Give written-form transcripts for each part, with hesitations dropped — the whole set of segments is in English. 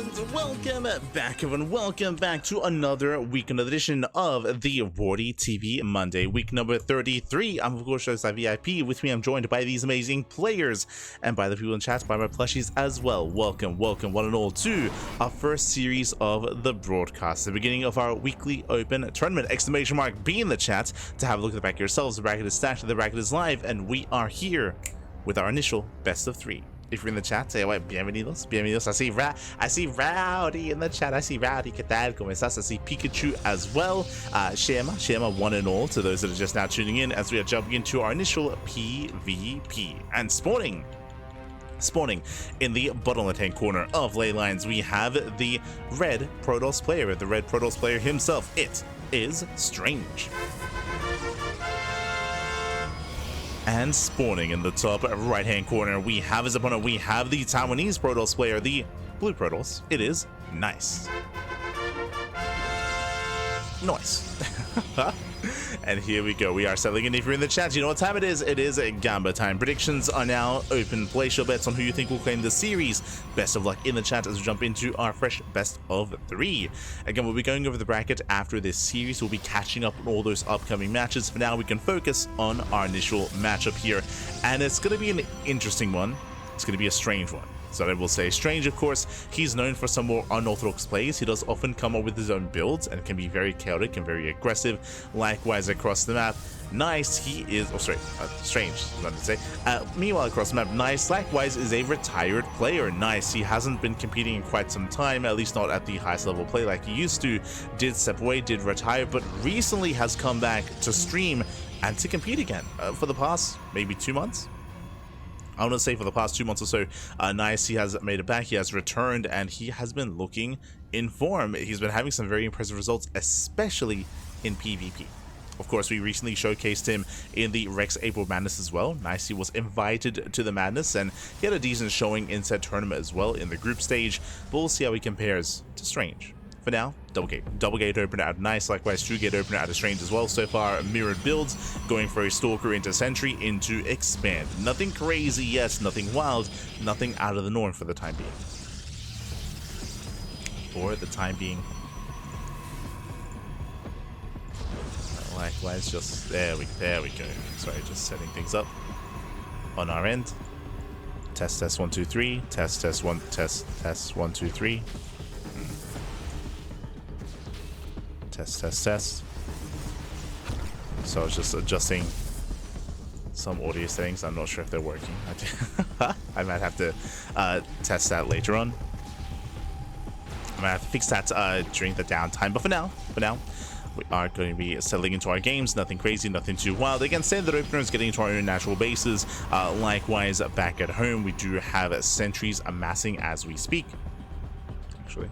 And welcome back, everyone. Welcome back to another weekend edition of the WardiTV Monday, week number 33. I'm of course Showside VIP. With me, I'm joined by these amazing players and by the people in chat, by my plushies as well. Welcome, one and all to our first series of the broadcast, the beginning of our weekly open tournament. Exclamation mark be in the chat to have a look at the bracket yourselves. The bracket is stashed, the bracket is live, and we are here with our initial best of three. If you're in the chat, say, bienvenidos. I see Rowdy in the chat. I see Rowdy. ¿Qué tal? ¿Cómo estás? I see Pikachu as well. Shema, one and all, to those that are just now tuning in as we are jumping into our initial PvP. And spawning in the bottom left-hand corner of ley lines, we have the red Protoss player, himself. It is Strange. And spawning in the top right-hand corner, we have his opponent. We have the Taiwanese Protoss player, the blue Protoss. It is Nice. And here we go. We are settling in. If you're in the chat, you know what time it is. It is Gamba time. Predictions are now open. Place your bets on who you think will claim the series. Best of luck in the chat as we jump into our fresh best of three. Again, we'll be going over the bracket after this series. We'll be catching up on all those upcoming matches. For now, we can focus on our initial matchup here. And it's going to be an interesting one. It's going to be a strange one. So I will say Strange, of course, he's known for some more unorthodox plays. He does often come up with his own builds and can be very chaotic and very aggressive. Likewise, across the map, Nice, he is, Strange, not to say. Meanwhile, across the map, Nice, likewise, is a retired player. Nice, he hasn't been competing in quite some time, at least not at the highest level play like he used to. Did step away, did retire, but recently has come back to stream and to compete again for the past maybe 2 months. I want to say for the past 2 months or so, Nice, he has made it back, he has returned, and he has been looking in form. He's been having some very impressive results, especially in PvP. Of course, we recently showcased him in the Rex April Madness as well. Nice, he was invited to the Madness, and he had a decent showing in said tournament as well in the group stage, but we'll see how he compares to Strange. For now, double gate opener out of Nice, likewise true gate opener out of Strange as well. So far, mirrored builds, going for a Stalker into Sentry into Expand. Nothing crazy, yes, nothing wild, nothing out of the norm for the time being. Likewise, just there we go. Sorry, just setting things up on our end. Test 1 2 3. Test 1 2 3. Test. So I was just adjusting some audio settings. I'm not sure if they're working. I might have to test that later on. I might have to fix that during the downtime. But for now, we are going to be settling into our games. Nothing crazy, nothing too wild. Again, standard openers, getting into our own natural bases. Likewise, back at home, we do have sentries amassing as we speak. Actually.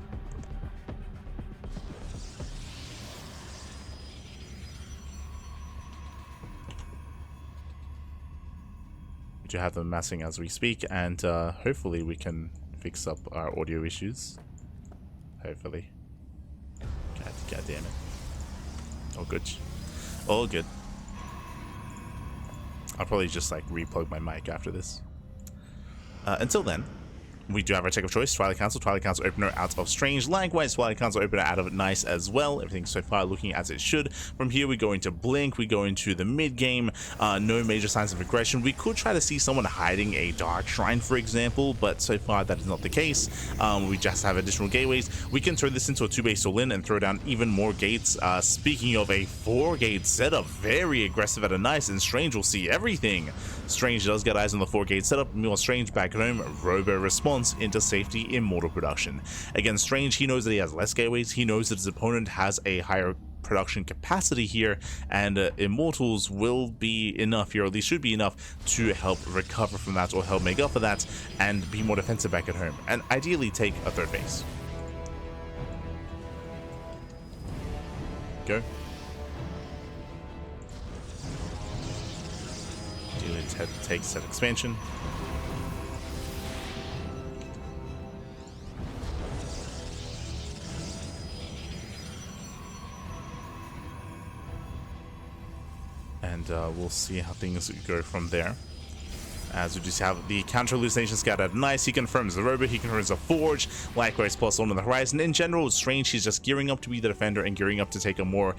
To have them amassing as we speak, and hopefully we can fix up our audio issues. Hopefully. God damn it. All good. I'll probably just like replug my mic after this. Until then, we do have our check of choice, Twilight Council opener out of Strange, likewise Twilight Council opener out of Nice as well. Everything so far looking as it should. From here we go into Blink, we go into the mid game, no major signs of aggression. We could try to see someone hiding a Dark Shrine, for example, but so far that is not the case. We just have additional gateways. We can turn this into a 2-base all-in and throw down even more gates. Speaking of a 4-gate setup, very aggressive at a Nice, and Strange will see everything. Strange does get eyes on the 4-gate setup. Meanwhile, Strange back at home, Robo response into safety immortal production. Again, Strange, he knows that he has less gateways, he knows that his opponent has a higher production capacity here, and immortals will be enough here, or at least should be enough to help recover from that or help make up for that and be more defensive back at home, and ideally take a 3rd base. Go. Ideally take set expansion. And we'll see how things go from there. As we just have the counter hallucination scattered. Nice, he confirms the Robo, he confirms the Forge, likewise plus on the horizon. In general, Strange, he's just gearing up to be the defender and gearing up to take a more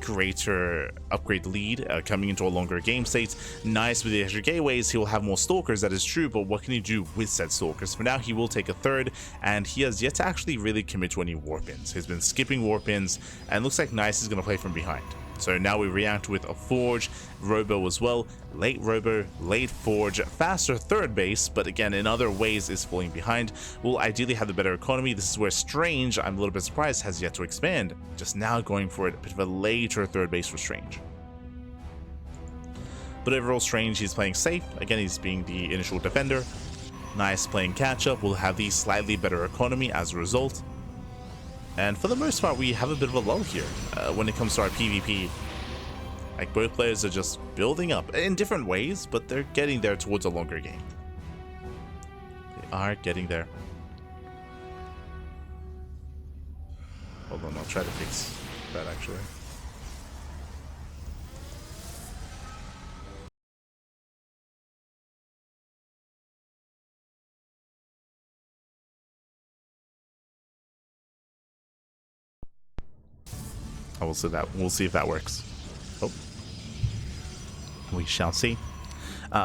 greater upgrade lead coming into a longer game state. Nice, with the extra gateways, he will have more Stalkers, that is true, but what can he do with said Stalkers? For now, he will take a third, and he has yet to actually really commit to any warp-ins. He's been skipping warp-ins, and looks like Nice is going to play from behind. So now we react with a Forge, Robo as well, late Robo, late Forge, faster third base, but again in other ways is falling behind. Will ideally have the better economy. This is where Strange, I'm a little bit surprised, has yet to expand. Just now going for it, a bit of a later third base for Strange. But overall Strange, he's playing safe. Again, he's being the initial defender. Nice playing catch up, will have the slightly better economy as a result. And for the most part, we have a bit of a lull here when it comes to our PvP. Like, both players are just building up in different ways, but they're getting there towards a longer game. They are getting there. Hold on, I'll try to fix that actually. We'll see if that works. Oh, we shall see.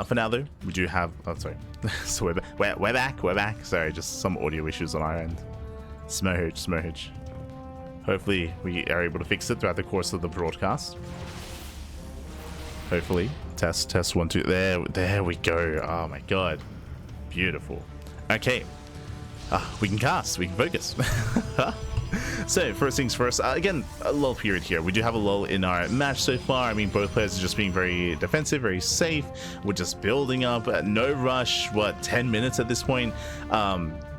For now though, we do have, oh sorry, so we're back. Sorry, just some audio issues on our end. Smurge. Hopefully we are able to fix it throughout the course of the broadcast. Hopefully. Test 1 2. There we go. Oh my god, beautiful. Okay, we can cast, we can focus. So first things first, again, a lull period here. We do have a lull in our match so far. I mean, both players are just being very defensive, very safe. We're just building up, no rush. What, 10 minutes at this point?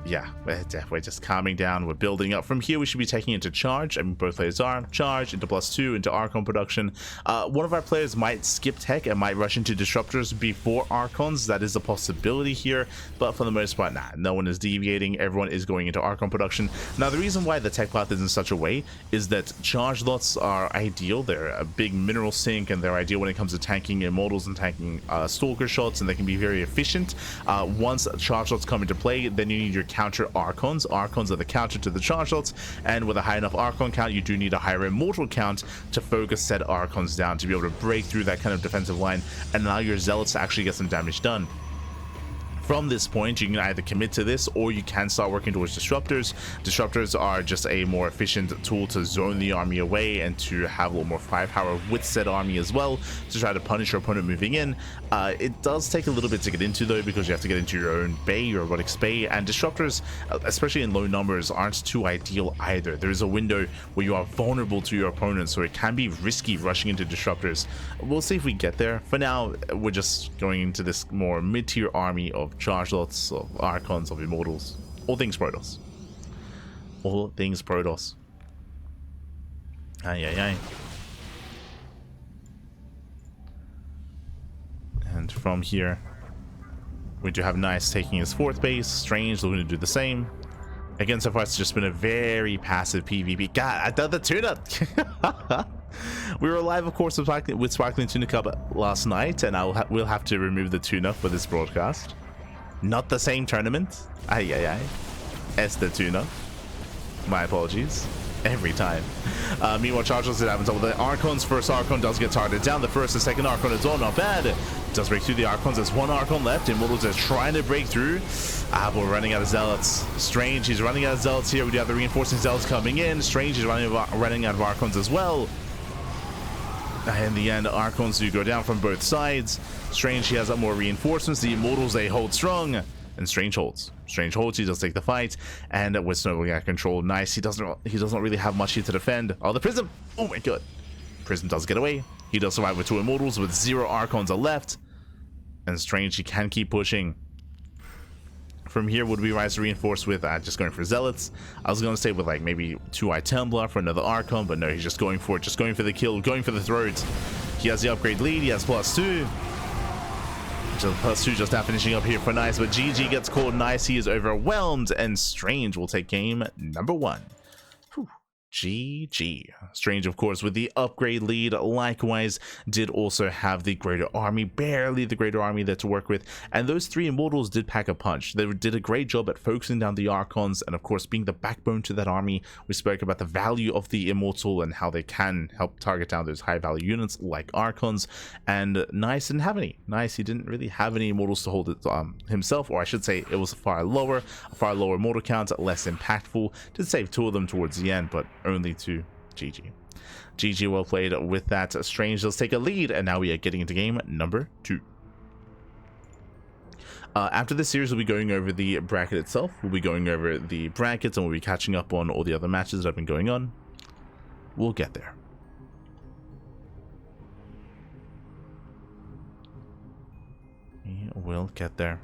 Yeah, we're just calming down. We're building up. From here, we should be taking into charge. I mean, both players are charge into +2 into Archon production. One of our players might skip tech and might rush into disruptors before Archons. That is a possibility here, but for the most part, nah, no one is deviating. Everyone is going into Archon production. Now, the reason why the tech path is in such a way is that charge lots are ideal. They're a big mineral sink, and they're ideal when it comes to tanking Immortals and tanking Stalker shots, and they can be very efficient. Once charge lots come into play, then you need your counter Archons. Archons are the counter to the charge lots, and with a high enough Archon count, you do need a higher Immortal count to focus said Archons down to be able to break through that kind of defensive line and allow your Zealots to actually get some damage done. From this point, you can either commit to this or you can start working towards disruptors. Disruptors are just a more efficient tool to zone the army away and to have a little more firepower with said army as well to try to punish your opponent moving in. It does take a little bit to get into though, because you have to get into your own bay, your robotics bay, and disruptors, especially in low numbers, aren't too ideal either. There is a window where you are vulnerable to your opponent, so it can be risky rushing into disruptors. We'll see if we get there. For now, we're just going into this more mid-tier army of charge lots, of Archons, of Immortals. All things Protoss. All things Protoss. Aye. And from here, we do have Nice taking his 4th base. Strange looking to do the same. Again, so far it's just been a very passive PvP. God, I done the tune-up! We were live, of course, with Sparkling Tuna Cup last night, and we'll have to remove the tune-up for this broadcast. Not the same tournament. Aye. It's the tune-up. My apologies. Every time. Meanwhile, Chargers it happens over the Archons. First Archon does get targeted down. The first and second Archon as well. Not bad. Does break through the Archons. There's one Archon left. Immortals are trying to break through. But we're running out of Zealots. Strange, he's running out of Zealots here. We do have the reinforcing Zealots coming in. Strange is running out of Archons as well. In the end, Archons do go down from both sides. Strange, he has up more reinforcements. The Immortals, they hold strong. And Strange holds. Strange holds, he does take the fight. And with Snowballing at control, Nice. He doesn't really have much here to defend. Oh, the Prism! Oh my god. Prism does get away. He does survive with 2 Immortals, with 0 Archons are left. And Strange, he can keep pushing. From here, would we rise to reinforce with just going for Zealots? I was going to say with like maybe 2 Templar for another Archon, but no, he's just going for it. Just going for the kill, going for the throat. He has the upgrade lead, he has +2. Just +2 just now finishing up here for Nice, but GG gets called. Nice, he is overwhelmed, and Strange will take game number 1. Whew. GG. Strange, of course, with the upgrade lead, likewise did also have the greater army, barely the greater army there to work with, and those 3 immortals did pack a punch. They did a great job at focusing down the archons and of course being the backbone to that army. We spoke about the value of the immortal and how they can help target down those high value units like archons, and Nice didn't have any. Nice, he didn't really have any immortals to hold it himself, or I should say it was a far lower mortal count, less impactful. Did save 2 of them towards the end, but only 2. GG. GG, well played with that. Strange does take a lead, and now we are getting into game number 2. After this series, we'll be going over the bracket itself. We'll be going over the brackets, and we'll be catching up on all the other matches that have been going on. We'll get there. We'll get there.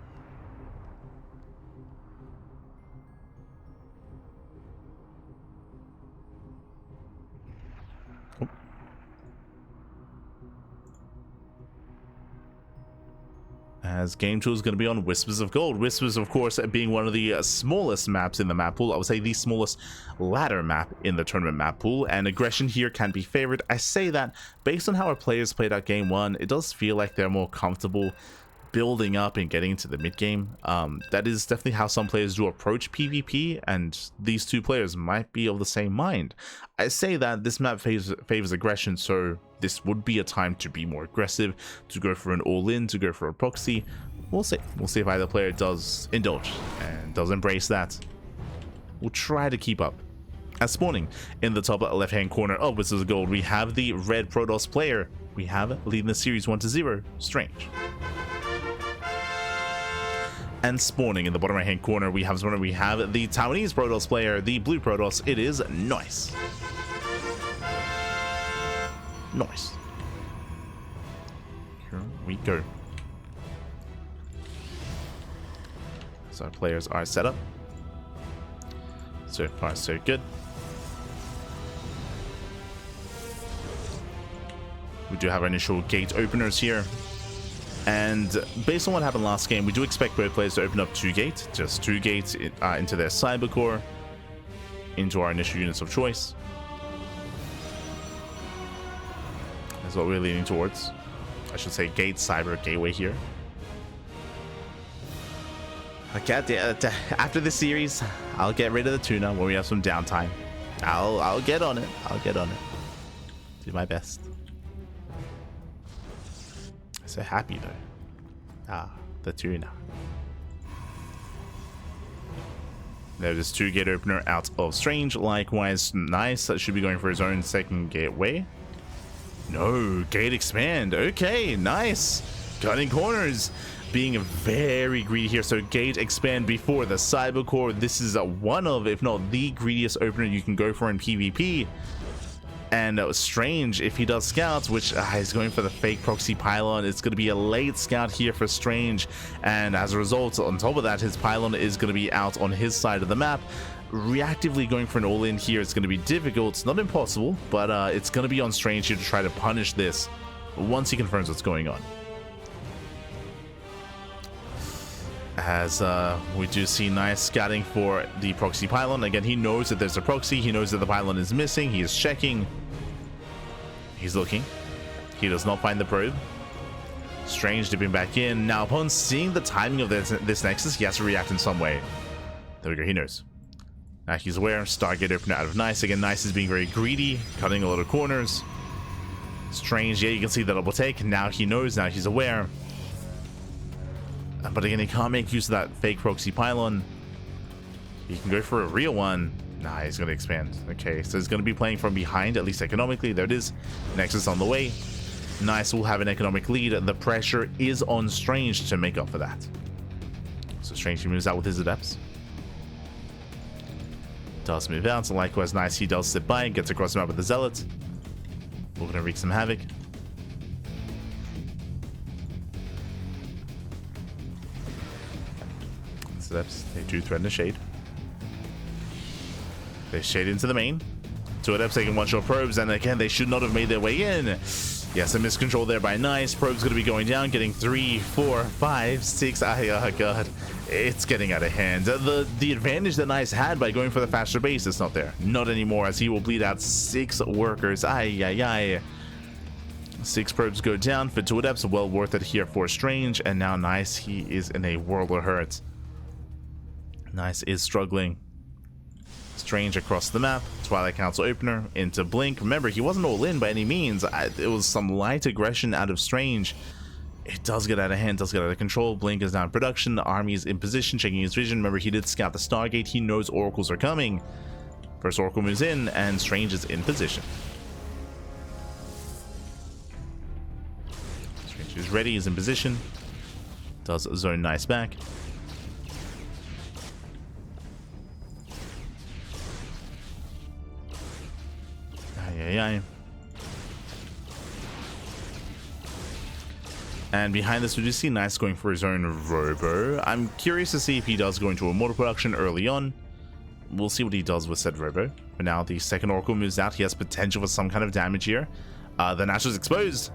As game 2 is going to be on Whispers of Gold. Whispers, of course, being one of the smallest maps in the map pool. I would say the smallest ladder map in the tournament map pool, and aggression here can be favored. I say that based on how our players played out game 1, it does feel like they're more comfortable building up and getting into the mid game. That is definitely how some players do approach PvP, and these 2 players might be of the same mind. I say that this map favors aggression, so this would be a time to be more aggressive, to go for an all-in, to go for a proxy. We'll see. We'll see if either player does indulge and does embrace that. We'll try to keep up. As spawning in the top left-hand corner of Whispers of Gold, we have the red Protoss player. We have leading the series 1-0, Strange. And spawning in the bottom right-hand corner, we have the Taiwanese Protoss player, the blue Protoss. It is Nice. Nice. Here we go. So our players are set up. So far, so good. We do have our initial gate openers here. And based on what happened last game, we do expect both players to open up 2 gates. Just 2 gates into their cyber core, into our initial units of choice. That's what we're leaning towards. I should say gate, cyber, gateway here. After this series, I'll get rid of the tuna when we have some downtime. I'll get on it. I'll get on it. Do my best. So happy though. The tuna. There's 2 gate opener out of Strange. Likewise, Nice. That should be going for his own second gateway. No, gate expand. Okay, Nice. Cutting corners. Being very greedy here. So gate expand before the cyber core. This is one of, if not the greediest opener you can go for in PvP. And Strange, if he does scouts, which he's going for the fake proxy pylon, it's going to be a late scout here for Strange, and as a result, on top of that, his pylon is going to be out on his side of the map. Reactively going for an all-in here, it's going to be difficult. It's not impossible, but it's going to be on Strange here to try to punish this once he confirms what's going on. As we do see Nice scouting for the proxy pylon. Again, he knows that there's a proxy. He knows that the pylon is missing. He is checking. He's looking. He does not find the probe. Strange dipping back in. Now, upon seeing the timing of this Nexus, he has to react in some way. There we go. He knows. Now he's aware. Stargate opener out of Nice. Again, Nice is being very greedy, cutting a lot of corners. Strange, yeah, you can see the double take. Now he knows. Now he's aware. But again, he can't make use of that fake proxy pylon. He can go for a real one. Nah, he's going to expand. Okay, so he's going to be playing from behind, at least economically. There it is. Nexus on the way. Nice will have an economic lead. The pressure is on Strange to make up for that. So Strange moves out with his adepts. Does move out. So likewise, Nice, he does sit by. Gets across the map with the Zealot. We're going to wreak some havoc. Adepts, they do threaten the shade. They shade into the main. 2 adepts taking one-shot probes, and again, they should not have made their way in. Yes, a miscontrol there by Nice. Probe's going to be going down, getting 3, 4, 5, 6. Oh, God. It's getting out of hand. The advantage that Nice had by going for the faster base is not there. Not anymore, as he will bleed out 6 workers. 6 probes go down for 2 adepts. Well worth it here for Strange. And now Nice, he is in a world of hurt. Nice is struggling. Strange across the map. Twilight Council opener into Blink. Remember, he wasn't all in by any means. It was some light aggression out of Strange. It does get out of hand, does get out of control. Blink is now in production. The army is in position, checking his vision. Remember, he did scout the Stargate. He knows oracles are coming. First oracle moves in, and Strange is in position. Strange is ready, is in position. Does zone Nice back. And behind this, we do see Nice going for his own Robo. I'm curious to see if he does go into Immortal production early on. We'll see what he does with said Robo. For now, the second Oracle moves out. He has potential for some kind of damage here. The Nash is exposed.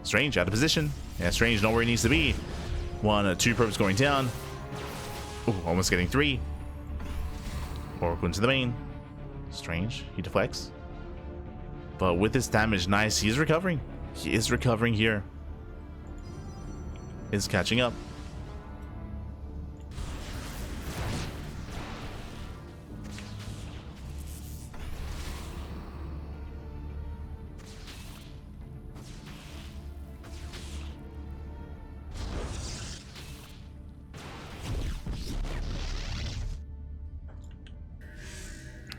Strange out of position. Yeah, Strange not where he needs to be. 1, 2 probes going down. Ooh, almost getting 3. Oracle into the main. Strange, he deflects. But with this damage, Nice, he's recovering. He is recovering here. Is catching up.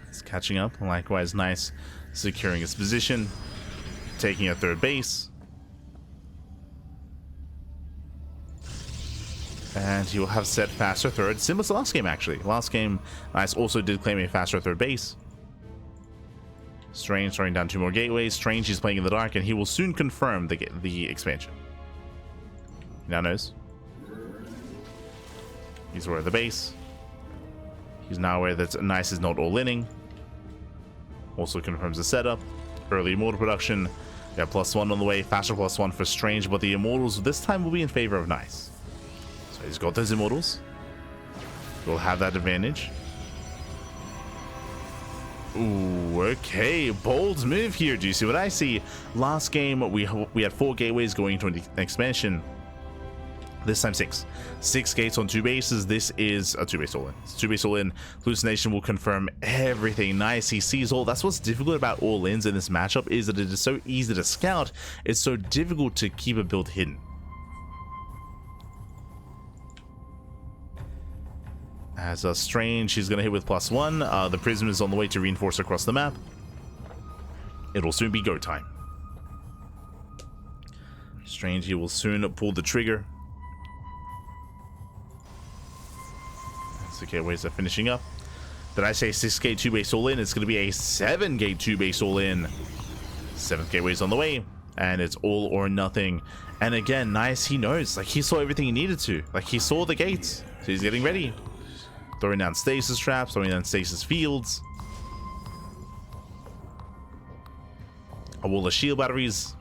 It's catching up. Likewise, Nice securing his position, taking a third base. And he will have set faster third, similar to last game actually. Last game, Nice also did claim a faster third base. Strange throwing down 2 more gateways. Strange is playing in the dark, and he will soon confirm the expansion. He now knows. He's aware of the base. He's now aware that Nice is not all-inning. Also confirms the setup. Early Immortal production. Yeah, +1 on the way. Faster +1 for Strange, but the Immortals this time will be in favor of Nice. So he's got those Immortals. We'll have that advantage. Ooh, okay. Bold move here. Do you see what I see? Last game, we had 4 gateways going into an expansion. This time 6. 6 gates on 2 bases. This is a 2 base all in. It's 2 base all in. Hallucination will confirm everything. Nice. He sees all. That's what's difficult about all ins in this matchup, is that it is so easy to scout. It's so difficult to keep a build hidden. As a Strange, he's going to hit with +1. The Prism is on the way to reinforce across the map. It'll soon be go time. Strange, he will soon pull the trigger. Okay, ways are finishing up. Did I say 6 gate 2 base all in? It's going to be a 7 gate 2 base all in. 7th gateway's on the way, and it's all or nothing. And again, Nice, he knows, like, he saw everything he needed to. Like, he saw the gates, so he's getting ready. Throwing down stasis traps, throwing down stasis fields. A wall of shield batteries.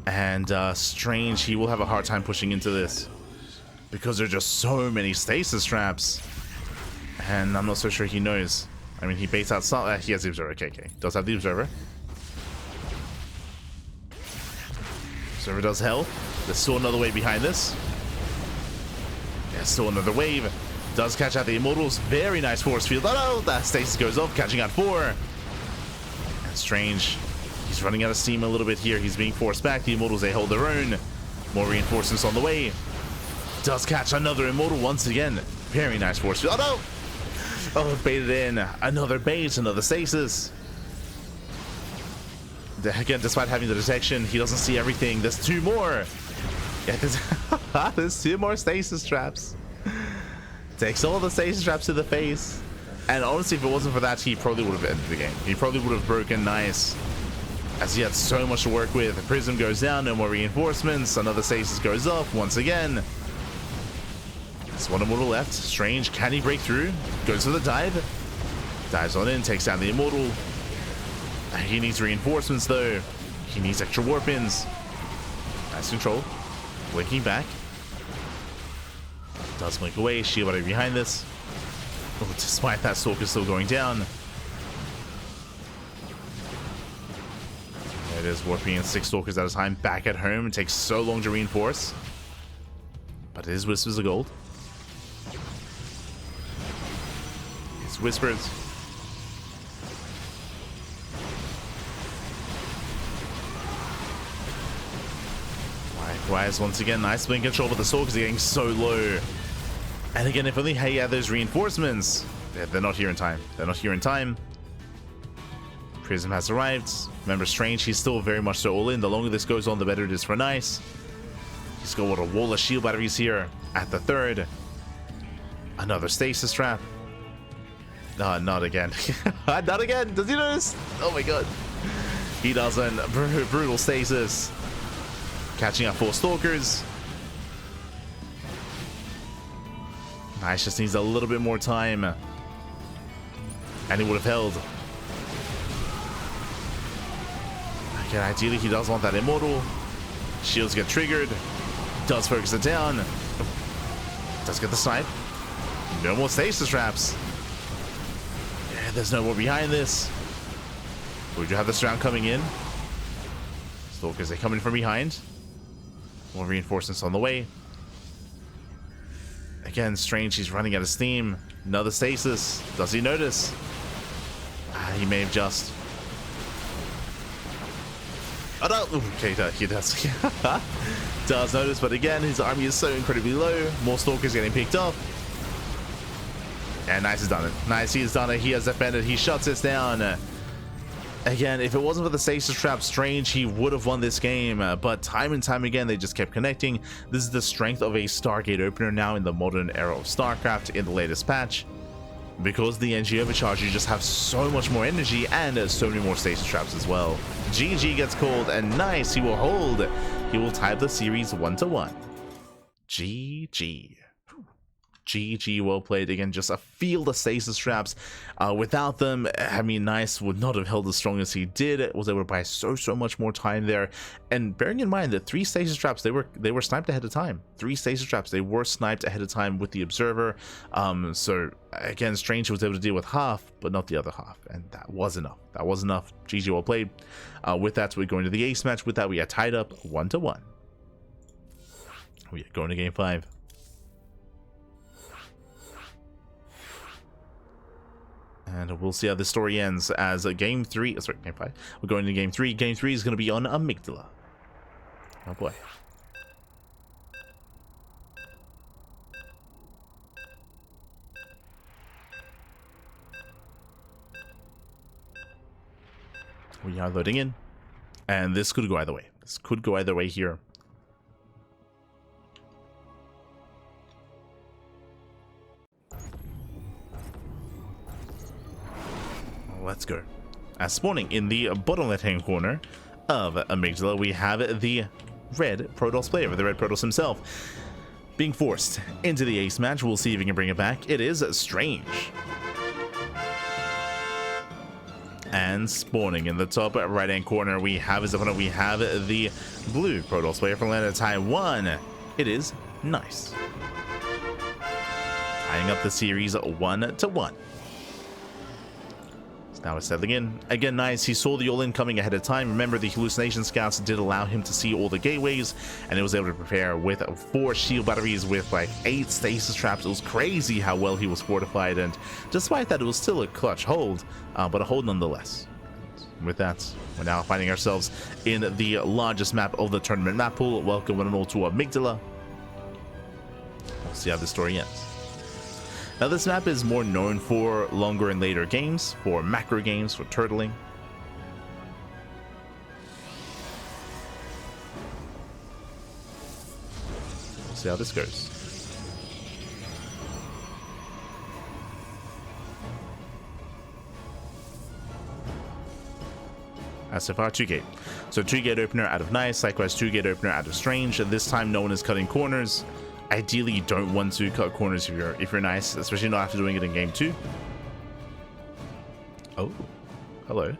And Strange, he will have a hard time pushing into this, because there are just so many stasis traps. And I'm not so sure he knows. I mean, he baits out some. He has the Observer. Okay. Does have the Observer. Observer does health. There's still another wave behind this. Yeah, still another wave. Does catch out the Immortals. Very nice force field. Oh no! That stasis goes off, catching out 4. And Strange, he's running out of steam a little bit here. He's being forced back. The Immortals, they hold their own. More reinforcements on the way. Does catch another Immortal once again. Very nice force field. Oh no! Oh, baited in. Another bait, another stasis. Again, despite having the detection, he doesn't see everything. There's 2 more. Yeah, there's 2 more stasis traps. Takes all the stasis traps to the face. And honestly, if it wasn't for that, he probably would have ended the game. He probably would have broken Nice, as he had so much to work with. The Prism goes down, no more reinforcements. Another stasis goes up once again. There's 1 Immortal left. Strange, can he break through? Goes for the dive. Dives on in, takes down the Immortal. He needs reinforcements though. He needs extra warp ins. Nice control. Blinking back. Does blink away. Shield battery behind this. Oh, despite that, Stalker still going down. There it is, warping in 6 Stalkers at a time. Back at home. It takes so long to reinforce. But it is Whispers of Gold. It's Whispers. Likewise, once again, nice blink control, but the Stalkers are getting so low. And again, if only he had those reinforcements. They're not here in time. They're not here in time. Prism has arrived. Remember, Strange, he's still very much so all in. The longer this goes on, the better it is for Nice. He's got what, a wall of shield batteries here at the 3rd. Another stasis trap. Not again. Not again. Does he notice? Oh my god. He doesn't. Brutal stasis. Catching up 4 Stalkers. Nice just needs a little bit more time. And he would have held. Okay, ideally he does want that Immortal. Shields get triggered. Does focus it down. Does get the snipe. No more stasis traps. Yeah, there's no more behind this. We do have this round coming in. Stalkers, they come in from behind. More reinforcements on the way. Again, Strange, he's running out of steam. Another stasis. Does he notice? He may have just. Oh no! Okay, he does. Does notice, but again, his army is so incredibly low. More Stalkers getting picked up. And Nice has done it. Nice, he has done it. He has defended. He shuts this down. Again, if it wasn't for the stasis trap, Strange, he would have won this game. But time and time again, they just kept connecting. This is the strength of a Stargate opener now in the modern era of StarCraft in the latest patch. Because the NG overcharge, you just have so much more energy and so many more stasis traps as well. GG gets called, and Nice, he will hold. He will tie the series 1-1. GG. GG, well played. Again, just a field of stasis traps. Without them, I mean, Nice would not have held as strong as he did. Was able to buy so much more time there. And bearing in mind that 3 stasis traps, they were sniped ahead of time. 3 stasis traps, they were sniped ahead of time with the Observer. So again, Strange was able to deal with half, but not the other half, and that was enough. That was enough. GG, well played. With that, we're going to the ace match. With that, we are tied up 1-1. We are going to game 5. And we'll see how this story ends as game 3. Sorry, game 5. We're going to game 3. Game 3 is going to be on Amygdala. Oh boy. We are loading in. And this could go either way. This could go either way here. Let's go. As spawning in the bottom left-hand corner of Amygdala, we have the red Protoss player, the red Protoss himself, being forced into the ace match. We'll see if he can bring it back. It is Strange. And spawning in the top right-hand corner, we have his opponent. We have the blue Protoss player from land of Taiwan. It is Nice. Tying up the series 1-1. Now it's settling in. Again, Nice, he saw the all-in coming ahead of time. Remember, the hallucination scouts did allow him to see all the gateways, and he was able to prepare with 4 shield batteries with like 8 stasis traps. It was crazy how well he was fortified, and despite that, it was still a clutch hold, but a hold nonetheless. With that, we're now finding ourselves in the largest map of the tournament map pool. Welcome one and all to Amygdala. We'll see how this story ends. Now, this map is more known for longer and later games, for macro games, for turtling. We'll see how this goes. As so far, 2-gate. So 2-gate opener out of Nice, likewise 2-gate opener out of Strange. This time, no one is cutting corners. Ideally, you don't want to cut corners if you're Nice, especially not after doing it in game 2. Oh, hello.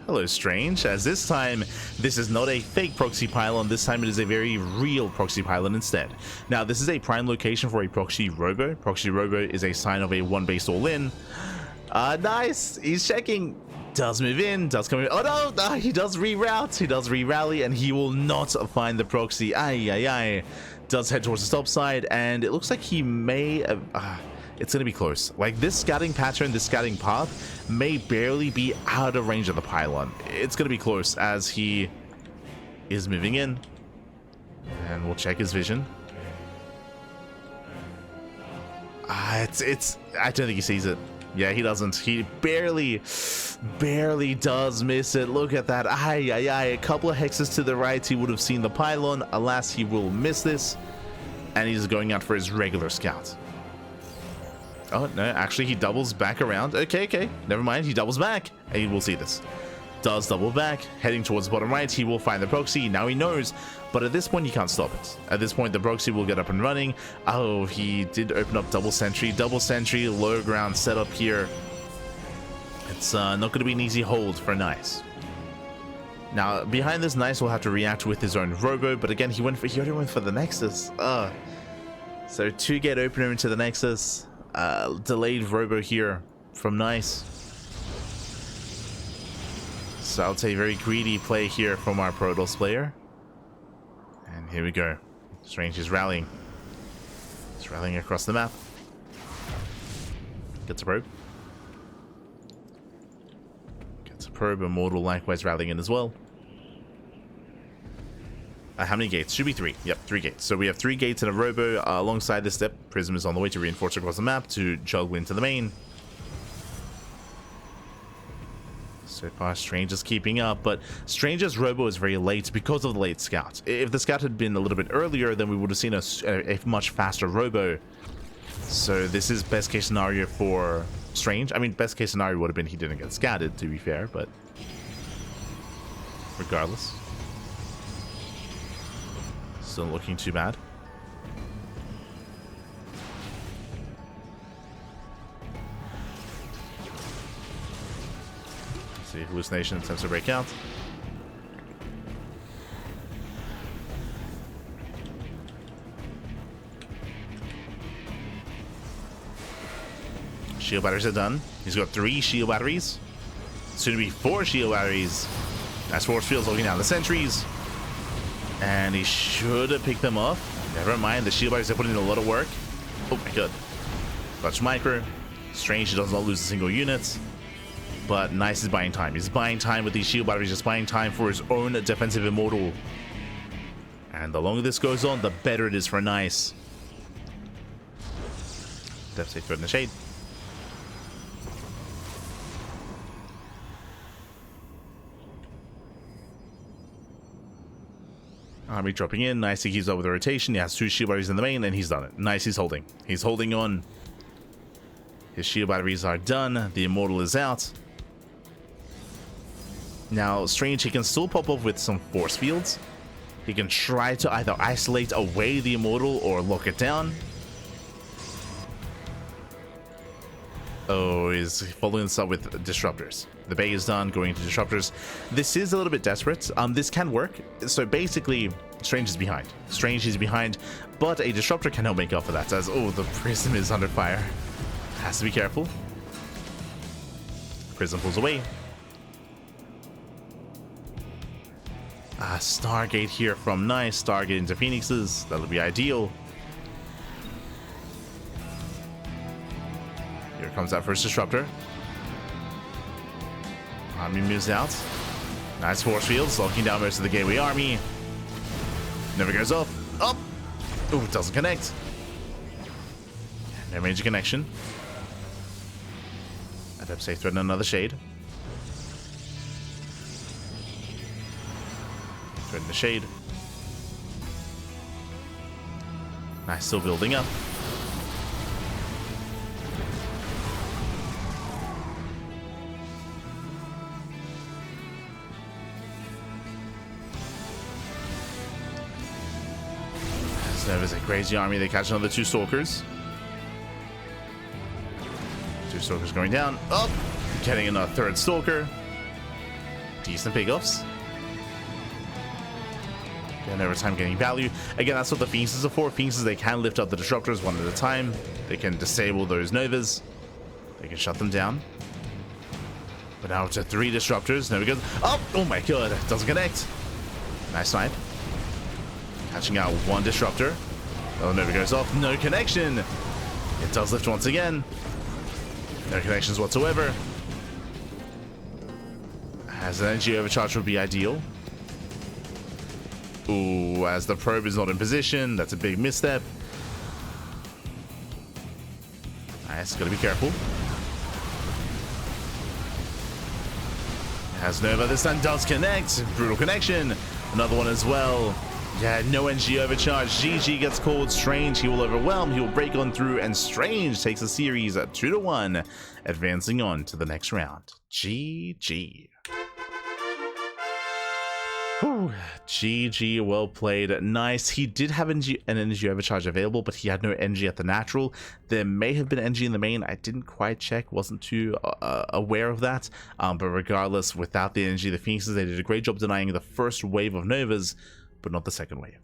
Hello, Strange. As this time, this is not a fake proxy pylon. This time it is a very real proxy pylon instead. Now, this is a prime location for a proxy robo. Proxy robo is a sign of a one base all in. Nice. He's checking. Does move in. Does come in. Oh no! He does reroute. He does re-rally, and he will not find the proxy. Ay. Does head towards the stop side, and it looks like he may. It's going to be close. Like, this scouting pattern, this scouting path may barely be out of range of the pylon. It's going to be close as he is moving in. And we'll check his vision. I don't think he sees it. Yeah, he doesn't. He barely does miss it. Look at that. Ay. A couple of hexes to the right, he would have seen the pylon. Alas, he will miss this. And he's going out for his regular scout. Oh, no, actually, he doubles back around. Okay, never mind. He doubles back, and he will see this. Does double back, heading towards the bottom right. He will find the proxy. Now he knows, but at this point, he can't stop it. At this point, the proxy will get up and running. Oh, he did open up double sentry, low ground setup here. It's not going to be an easy hold for Nice. Now, behind this, Nice will have to react with his own robo, but again, he already went for the Nexus. So 2-gate opener into the Nexus. Delayed robo here from Nice. So I'll say very greedy play here from our Protoss player. And here we go. Strange is rallying. He's rallying across the map. Gets a probe. Gets a probe. Immortal likewise rallying in as well. How many gates? Should be 3. Yep, 3 gates. So we have 3 gates in a robo. Alongside this step, Prism is on the way to reinforce across the map to juggle into the main. So far, Strange is keeping up, but Strange's robo is very late because of the late scout. If the scout had been a little bit earlier, then we would have seen a much faster robo. So this is best case scenario for Strange. I mean, best case scenario would have been he didn't get scouted, to be fair, but regardless. Still looking too bad. See, hallucination attempts to break out. Shield batteries are done. He's got 3 shield batteries. Soon to be 4 shield batteries. As force fields looking down the sentries. And he should have picked them off. Never mind, the shield batteries are putting in a lot of work. Oh my god. Clutch micro. Strange, he does not lose a single unit. But Nice is buying time. He's buying time with these shield batteries, just buying time for his own defensive immortal. And the longer this goes on, the better it is for Nice. Depth safe thread in the shade. Army dropping in. Nice, he keeps up with the rotation. He has 2 shield batteries in the main, and he's done it. Nice, he's holding. He's holding on. His shield batteries are done. The immortal is out. Now, Strange, he can still pop up with some force fields. He can try to either isolate away the immortal or lock it down. Oh, he's following this up with disruptors. The bay is done, going into disruptors. This is a little bit desperate. This can work. So basically, Strange is behind. Strange is behind, but a disruptor cannot make up for that. As the Prism is under fire. Has to be careful. Prism pulls away. Stargate here from Nice. Stargate into Phoenixes. That'll be ideal. Here comes that first disruptor. Army moves out. Nice force fields, locking down most of the gateway army. Never goes off. Up! Oh, it doesn't connect. No major connection. Adept safe thread and another shade. Thread in the shade. Nice, still building up. There's a crazy army. They catch another 2 stalkers. 2 stalkers going down. Oh, getting another 3rd stalker. Decent pickoffs. And over time getting value. Again, that's what the Phoenixes are for. Phoenixes, they can lift up the Disruptors one at a time. They can disable those Novas. They can shut them down. But now to 3 Disruptors. There we go. Oh my god. Doesn't connect. Nice snipe. Catching out 1 Disruptor. Oh, Nova goes off. No connection. It does lift once again. No connections whatsoever. As an energy overcharge would be ideal. Ooh, as the probe is not in position. That's a big misstep. Nice, gotta be careful. Has Nova this time, does connect. Brutal connection. Another one as well. Yeah, no energy overcharge. GG gets called. Strange, he will overwhelm. He will break on through, and Strange takes the series at 2-1, advancing on to the next round. GG. Whew. GG, well played. Nice. He did have an energy overcharge available, but he had no energy at the natural. There may have been energy in the main. I didn't quite check, wasn't too aware of that. But regardless, without the energy, the Phoenixes, they did a great job denying the first wave of Novas, but not the second wave.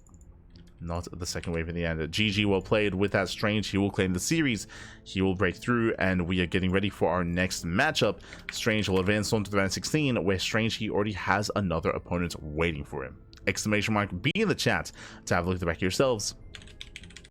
Not the second wave in the end. GG, well played. With that, Strange, he will claim the series. He will break through, and we are getting ready for our next matchup. Strange will advance on to the round 16, where Strange, he already has another opponent waiting for him. Exclamation mark, be in the chat to have a look at the back yourselves.